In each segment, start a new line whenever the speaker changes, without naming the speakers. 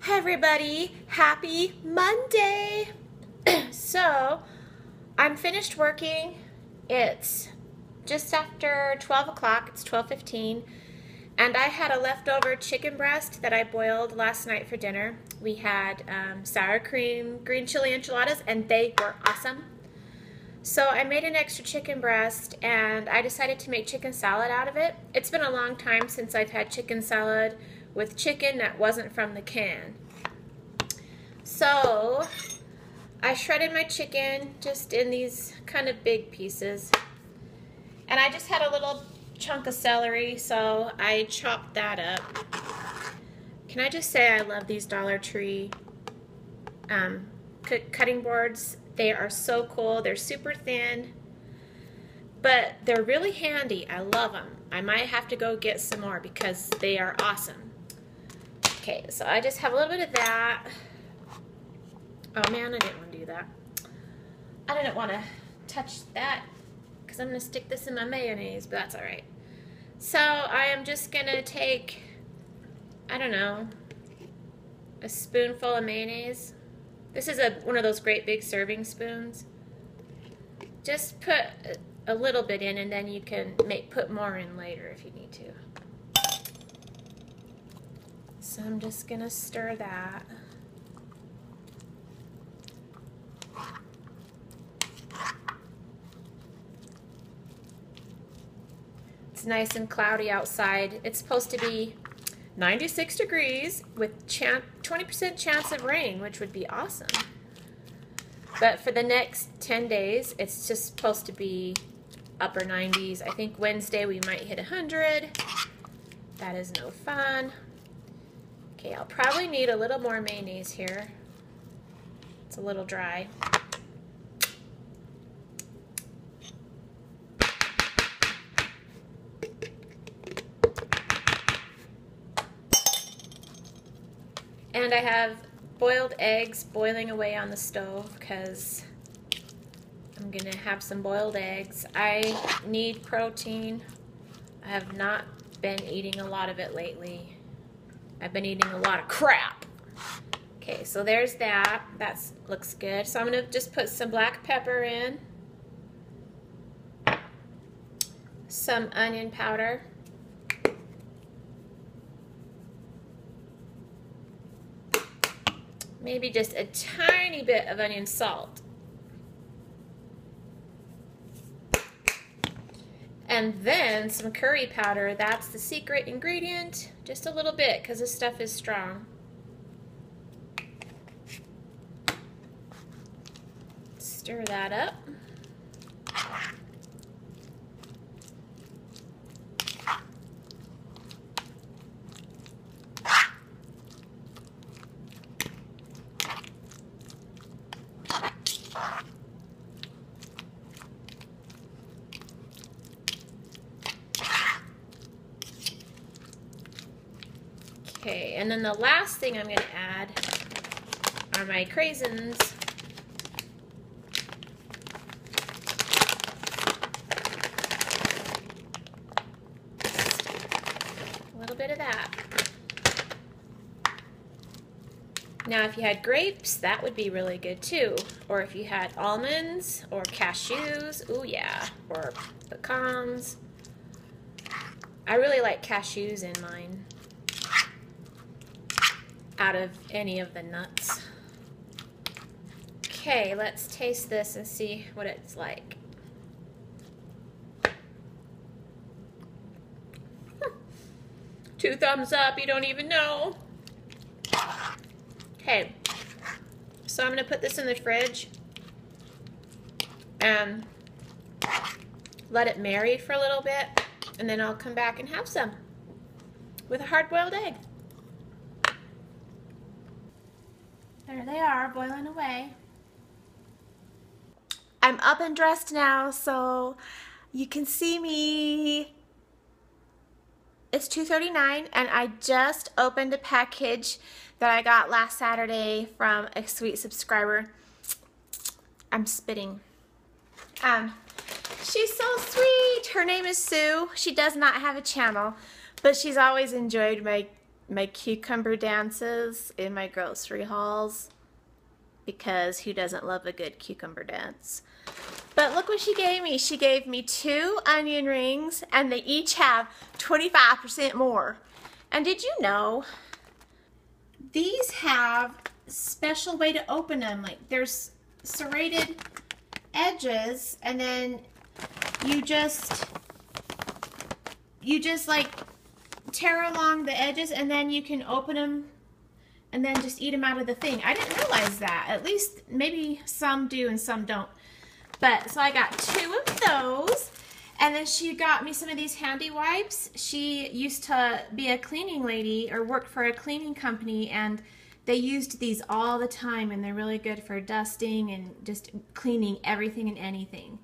Hi everybody, happy Monday. So I'm finished working. It's just after 12 o'clock, it's 12:15, and I had a leftover chicken breast that I boiled last night for dinner. We had sour cream, green chili enchiladas, and they were awesome. So I made an extra chicken breast and I decided to make chicken salad out of it. It's been a long time since I've had chicken salad with chicken that wasn't from the can. So I shredded my chicken just in these kind of big pieces. And I just had a little chunk of celery, so I chopped that up. Can I just say I love these Dollar Tree cutting boards. They are so cool. They're super thin, but they're really handy. I love them. I might have to go get some more because they are awesome. Okay, so I just have a little bit of that. Oh man, I didn't want to do that. I didn't want to touch that because I'm going to stick this in my mayonnaise, but that's alright. So I am just going to take, I don't know, a spoonful of mayonnaise. This is one of those great big serving spoons. Just put a little bit in and then you can put more in later if you need to. So I'm just going to stir that. It's nice and cloudy outside. It's supposed to be 96 degrees with 20% chance of rain, which would be awesome. But for the next 10 days, it's just supposed to be upper 90s. I think Wednesday we might hit 100. That is no fun. Okay, I'll probably need a little more mayonnaise here. It's a little dry. And I have boiled eggs boiling away on the stove because I'm going to have some boiled eggs. I need protein. I have not been eating a lot of it lately. I've been eating a lot of crap. Okay, so there's that. That looks good. So I'm going to just put some black pepper in, some onion powder, maybe just a tiny bit of onion salt. And then some curry powder. That's the secret ingredient. Just a little bit because this stuff is strong. Stir that up. Okay, and then the last thing I'm going to add are my craisins. A little bit of that. Now if you had grapes, that would be really good too. Or if you had almonds or cashews, ooh yeah, or pecans. I really like cashews in mine out of any of the nuts. Okay, let's taste this and see what it's like. 2 thumbs up, you don't even know. Okay, so I'm going to put this in the fridge and let it marinate for a little bit, and then I'll come back and have some with a hard-boiled egg. There they are, boiling away. I'm up and dressed now, so you can see me. It's 2:39, and I just opened a package that I got last Saturday from a sweet subscriber. I'm spitting. She's so sweet. Her name is Sue. She does not have a channel, but she's always enjoyed my my cucumber dances in my grocery hauls, because who doesn't love a good cucumber dance? But look what she gave me. She gave me 2 onion rings, and they each have 25% more. And did you know these have special way to open them? Like, there's serrated edges, and then you just like tear along the edges, and then you can open them and then just eat them out of the thing. I didn't realize that. At least maybe some do and some don't. But so I got 2 of those, and then she got me some of these handy wipes. She used to be a cleaning lady or worked for a cleaning company, and they used these all the time, and they're really good for dusting and just cleaning everything and anything.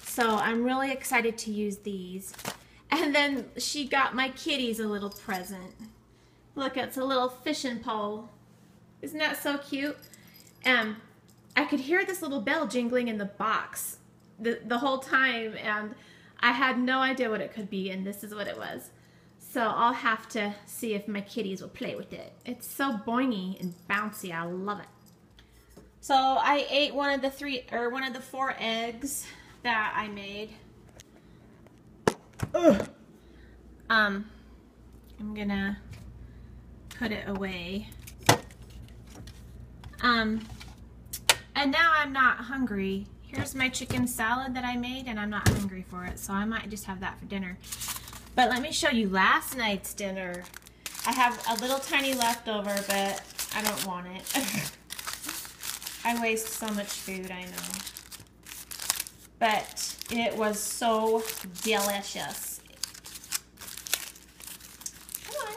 So I'm really excited to use these. And then she got my kitties a little present. Look, it's a little fishing pole. Isn't that so cute? I could hear this little bell jingling in the box the whole time, and I had no idea what it could be, and this is what it was. So I'll have to see if my kitties will play with it. It's so boingy and bouncy. I love it. So I ate one of the 4 eggs that I made. Ugh. I'm gonna put it away. And now I'm not hungry. Here's my chicken salad that I made, and I'm not hungry for it, so I might just have that for dinner. But let me show you last night's dinner. I have a little tiny leftover, but I don't want it. I waste so much food, I know. But it was so delicious. Come on.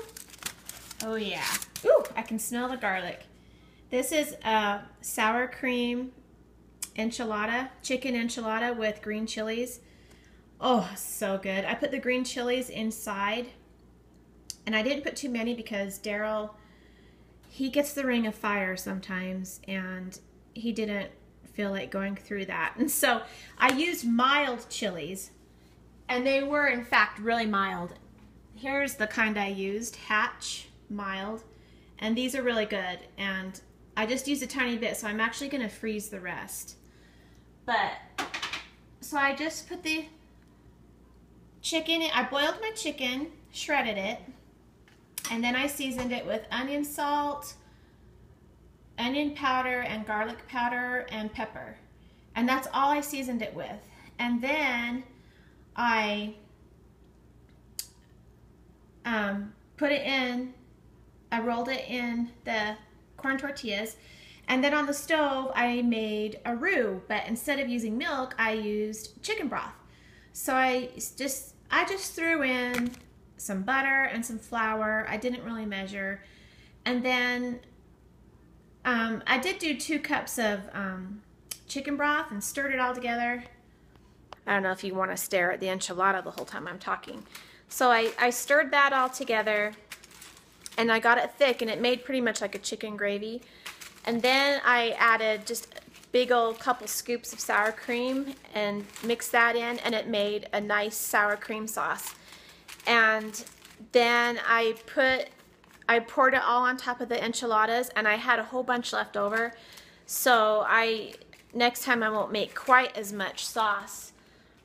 Oh yeah. Ooh, I can smell the garlic. This is a sour cream enchilada, chicken enchilada with green chilies. Oh, so good. I put the green chilies inside, and I didn't put too many because Daryl, he gets the ring of fire sometimes, and he didn't feel like going through that. And so I used mild chilies, and they were in fact really mild. Here's the kind I used, Hatch mild, and these are really good. And I just used a tiny bit, so I'm actually going to freeze the rest. But so I just put the chicken in. I boiled my chicken, shredded it, and then I seasoned it with onion salt, onion powder, and garlic powder, and pepper. And that's all I seasoned it with. And then I put it in, I rolled it in the corn tortillas, and then on the stove I made a roux, but instead of using milk I used chicken broth. So I just threw in some butter and some flour. I didn't really measure. And then I did do 2 cups of chicken broth and stirred it all together. I don't know if you want to stare at the enchilada the whole time I'm talking. So I stirred that all together, and I got it thick, and it made pretty much like a chicken gravy. And then I added just a big old couple scoops of sour cream and mixed that in, and it made a nice sour cream sauce. And then I poured it all on top of the enchiladas, and I had a whole bunch left over. So next time I won't make quite as much sauce.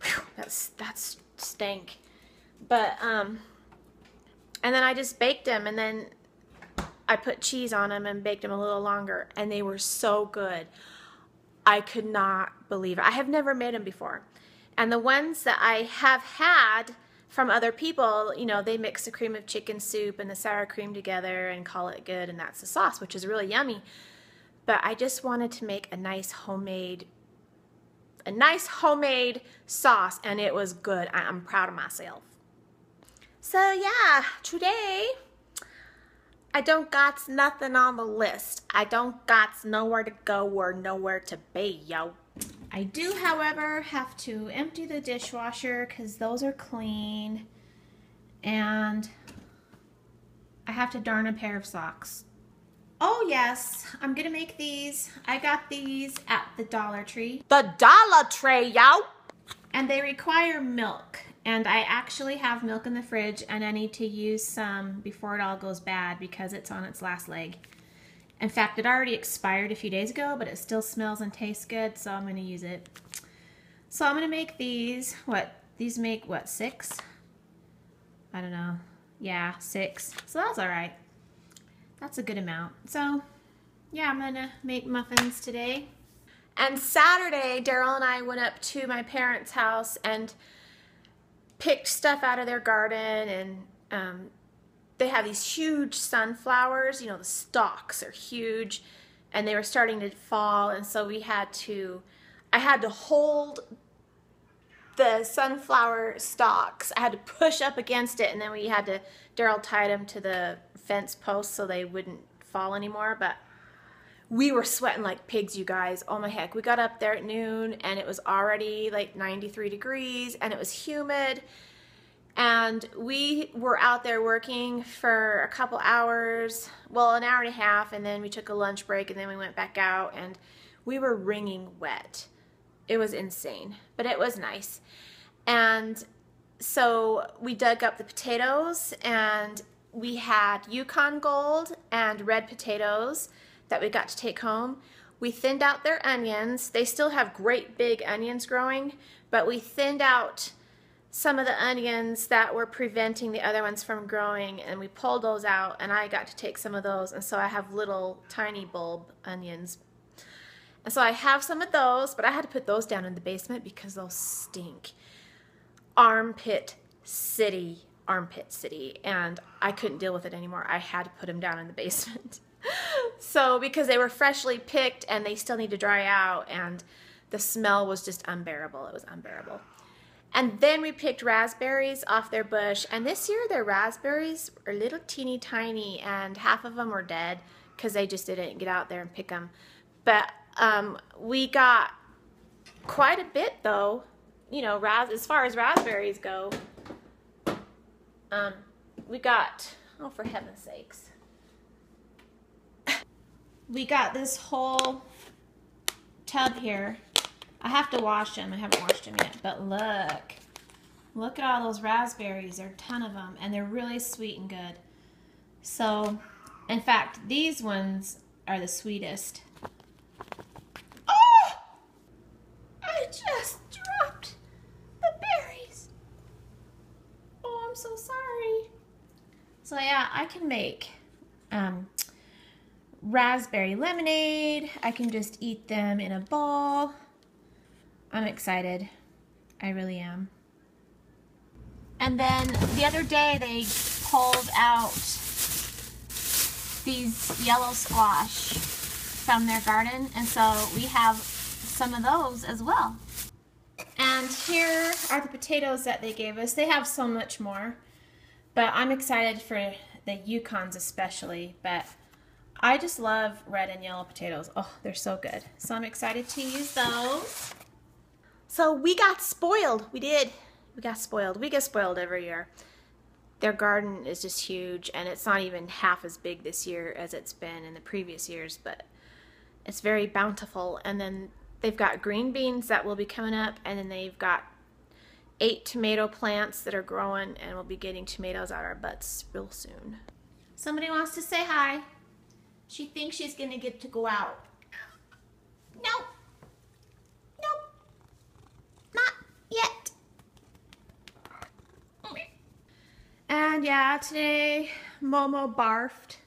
Whew, that's stank. But and then I just baked them, and then I put cheese on them and baked them a little longer, and they were so good. I could not believe it. I have never made them before. And the ones that I have had from other people, you know, they mix the cream of chicken soup and the sour cream together and call it good, and that's the sauce, which is really yummy. But I just wanted to make a nice homemade sauce, and it was good. I'm proud of myself. So yeah, today I don't got nothing on the list. I don't got nowhere to go or nowhere to be, yo. I do, however, have to empty the dishwasher because those are clean, and I have to darn a pair of socks. Oh yes, I'm gonna make these. I got these at the Dollar Tree. The Dollar Tree, yo! And they require milk. And I actually have milk in the fridge, and I need to use some before it all goes bad because it's on its last leg. In fact, it already expired a few days ago, but it still smells and tastes good, so I'm going to use it. So I'm going to make these, these make what, 6? I don't know. Yeah, 6. So that's all right. That's a good amount. So yeah, I'm going to make muffins today. And Saturday, Daryl and I went up to my parents' house and picked stuff out of their garden, and they have these huge sunflowers. You know, the stalks are huge, and they were starting to fall, and so I had to hold the sunflower stalks. I had to push up against it, and then Daryl tied them to the fence post so they wouldn't fall anymore. But we were sweating like pigs, you guys. Oh my heck. We got up there at noon, and it was already like 93 degrees, and it was humid. And we were out there working for a couple hours, well, an hour and a half, and then we took a lunch break, and then we went back out, and we were wringing wet. It was insane, but it was nice. And so we dug up the potatoes, and we had Yukon Gold and red potatoes that we got to take home. We thinned out their onions. They still have great big onions growing, but we thinned out some of the onions that were preventing the other ones from growing, and we pulled those out, and I got to take some of those, and so I have little tiny bulb onions. And so I have some of those, but I had to put those down in the basement because those stink. Armpit City, and I couldn't deal with it anymore. I had to put them down in the basement. So because they were freshly picked and they still need to dry out, and the smell was just unbearable. It was unbearable. And then we picked raspberries off their bush, and this year their raspberries are little teeny tiny, and half of them were dead because they just didn't get out there and pick them. But we got quite a bit though, you know, as far as raspberries go. We got, oh, for heaven's sakes. We got this whole tub here. I have to wash them. I haven't washed them yet, but look at all those raspberries. There are a ton of them, and they're really sweet and good. So, in fact, these ones are the sweetest. Oh! I just dropped the berries. Oh, I'm so sorry. So yeah, I can make raspberry lemonade. I can just eat them in a bowl. I'm excited. I really am. And then the other day they pulled out these yellow squash from their garden, and so we have some of those as well. And here are the potatoes that they gave us. They have so much more, but I'm excited for the Yukons especially. But I just love red and yellow potatoes. Oh, they're so good. So I'm excited to use those. So we got spoiled. We did. We got spoiled. We get spoiled every year. Their garden is just huge, and it's not even half as big this year as it's been in the previous years, but it's very bountiful. And then they've got green beans that will be coming up, and then they've got 8 tomato plants that are growing, and we'll be getting tomatoes out our butts real soon. Somebody wants to say hi. She thinks she's gonna get to go out. Nope. Nope. Not yet. And yeah, today Momo barfed.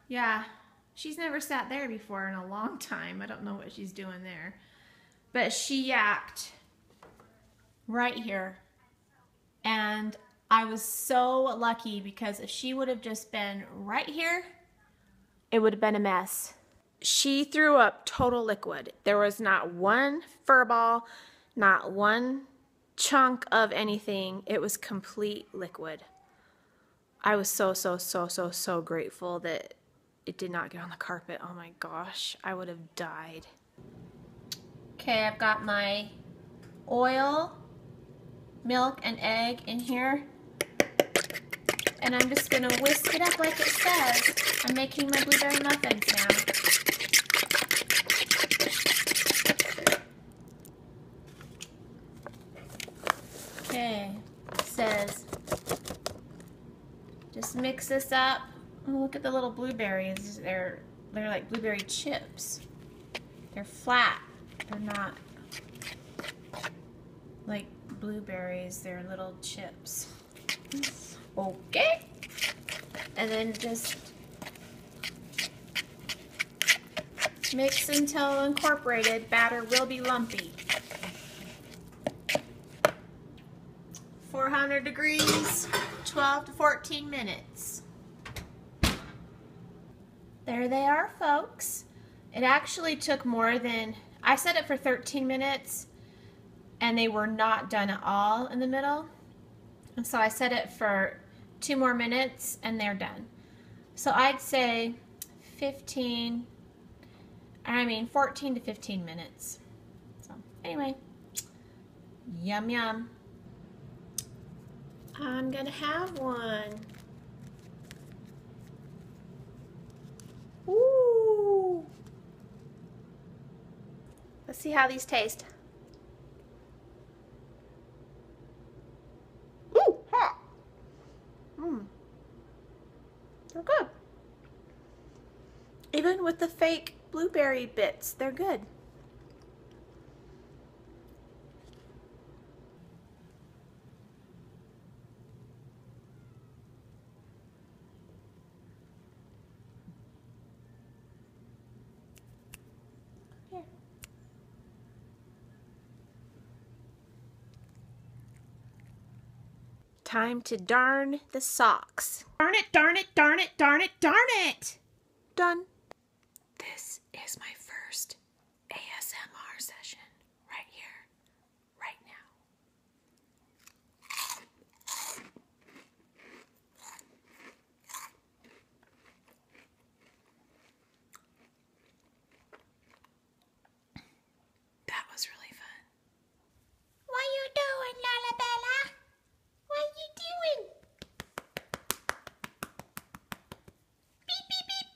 Yeah, she's never sat there before in a long time. I don't know what she's doing there. But she yacked right here. And I was so lucky because if she would have just been right here, it would have been a mess. She threw up total liquid. There was not one fur ball, not one chunk of anything. It was complete liquid. I was so grateful that it did not get on the carpet. Oh my gosh, I would have died. Okay, I've got my oil, milk, and egg in here. And I'm just gonna whisk it up like it says. I'm making my blueberry muffins now. Okay, mix this up. Oh, look at the little blueberries. They're like blueberry chips. They're flat. They're not like blueberries. They're little chips. Okay. And then just mix until incorporated. Batter will be lumpy. 400 degrees, 12 to 14 minutes. There they are, folks. It actually took more than, I set it for 13 minutes and they were not done at all in the middle. And so I set it for 2 more minutes and they're done. So I'd say 14 to 15 minutes. So anyway, yum yum. I'm gonna have one. Ooh. Let's see how these taste. Ooh, hot. They're good. Even with the fake blueberry bits, they're good. Here. Time to darn the socks. Darn it, darn it, darn it, darn it, darn it! Done. This is my first ASMR session right here, right now. That was really fun. What you doing, Lalabella? What you doing? Beep, beep, beep.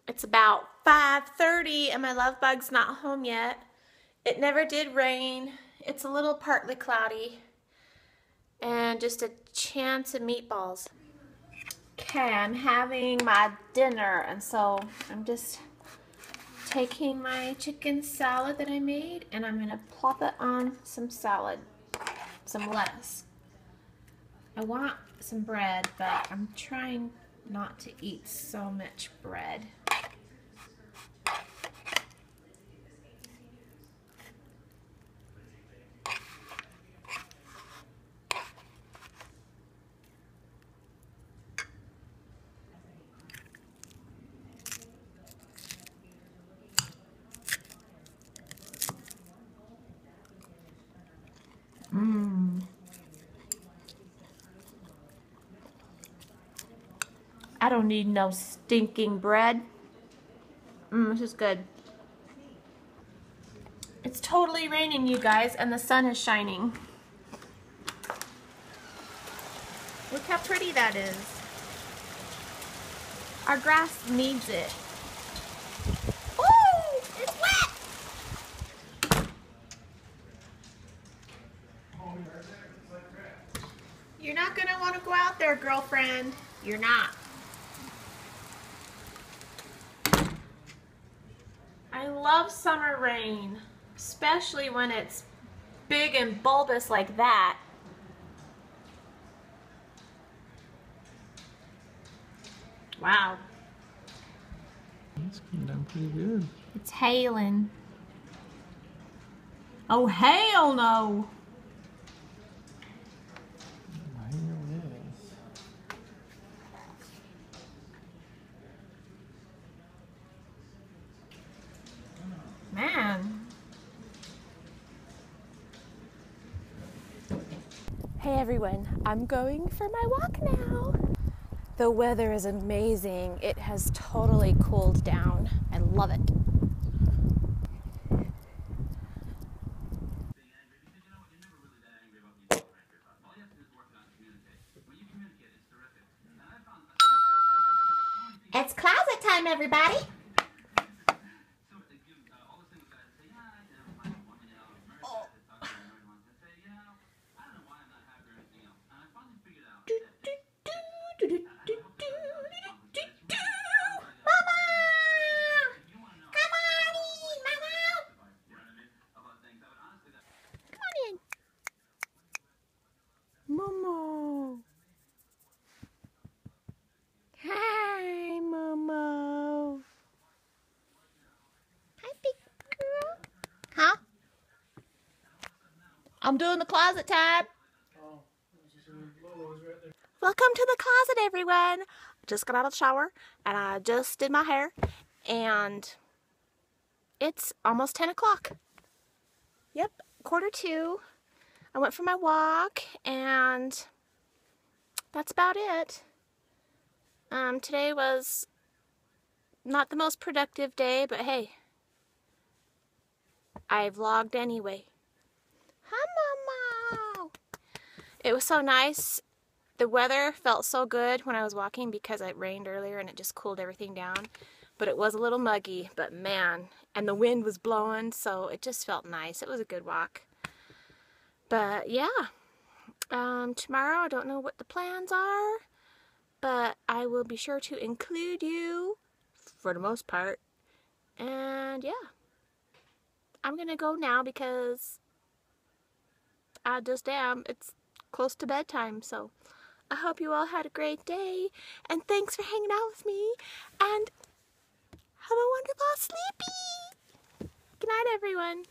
It's about 5:30 and my love bug's not home yet. It never did rain. It's a little partly cloudy and just a chance of meatballs. Okay, I'm having my dinner and so I'm just taking my chicken salad that I made and I'm gonna plop it on some salad, some lettuce. I want some bread, but I'm trying not to eat so much bread. I don't need no stinking bread. This is good. It's totally raining, you guys, and the sun is shining. Look how pretty that is. Our grass needs it. Ooh, it's wet! You're not gonna want to go out there, girlfriend. You're not. I love summer rain, especially when it's big and bulbous like that. Wow.
It's coming down pretty good.
It's hailing. Oh, hell no. Man. Hey everyone, I'm going for my walk now. The weather is amazing. It has totally cooled down. I love it. It's closet time, everybody. I'm doing the closet tab. Welcome to the closet, everyone. Just got out of the shower and I just did my hair and it's almost 10 o'clock. Yep, 1:45. I went for my walk and that's about it. Today was not the most productive day, but hey, I vlogged anyway. Hi, Mama! It was so nice. The weather felt so good when I was walking because it rained earlier and it just cooled everything down. But it was a little muggy, but man, and the wind was blowing, so it just felt nice. It was a good walk. But yeah, tomorrow I don't know what the plans are, but I will be sure to include you for the most part. And yeah, I'm gonna go now because I just am. It's close to bedtime, so I hope you all had a great day, and thanks for hanging out with me, and have a wonderful sleepy. Good night, everyone.